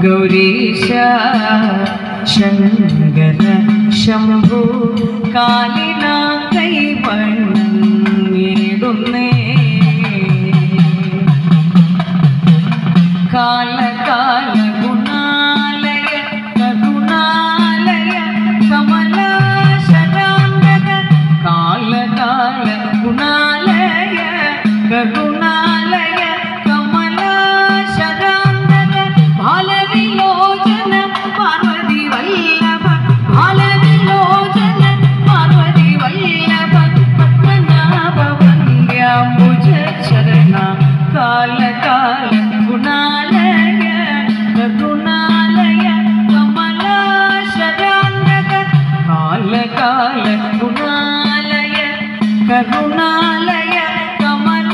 ഗൗരീശ ശങ്കര ശംഭു കാലിന കൈവണ്ണിടുന്നേ കാലകാല ഗുണാലയ കരുണാലയ കമല ശരാന്തക കാലകാല ഗുണാലയ കരുണാലയ കമല ശരാന്തക ബാലവിലോചന പാർവതി വല്ലഭ ബാലവിലോചന പാർവതി വല്ലഭ പത്മനാഭ വന്ദ്യാംബുജ ശരണ കാലകാല ഗുണാലയ കരുണാലയ കമല ശരാന്തക കാലകാല ഗുണാലയ കരുണാലയ കമല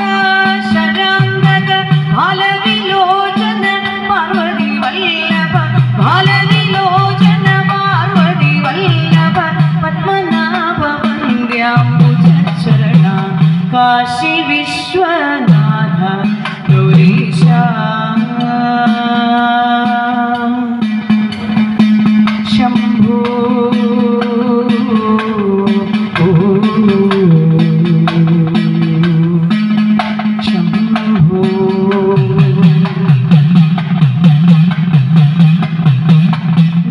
ശരാന്തക ബാലവിലോചന പാർവതി വല്ലഭ ബാലവിലോചന പാർവതി വല്ലഭ പത്മനാഭ വന്ദ്യാംബുജ ശരണ കാശി വിശ്വനാഥ ഗൗരീശ ശംഭോ ശംഭോ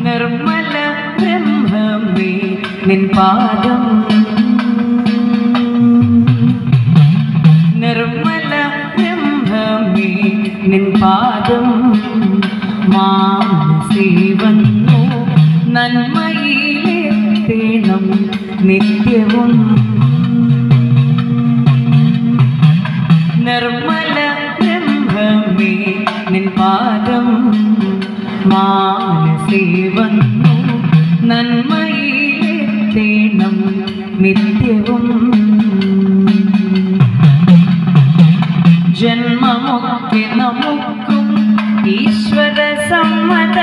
നിർമ്മല ബ്രഹ്മമേ നിൻ പാദം നിർമ്മല ബ്രഹ്മമേ നിൻ പാദം മാനസേ വന്നു നന്മയിലെത്തേണം നിത്യവും നിർമ്മല ബ്രഹ്മമേ നിൻ പാദം മാനസേ വന്നു നന്മയിലെത്തേണം നിത്യവും ജന്മമൊക്കെ നമുക്കും ഈശ്വര സമ്മത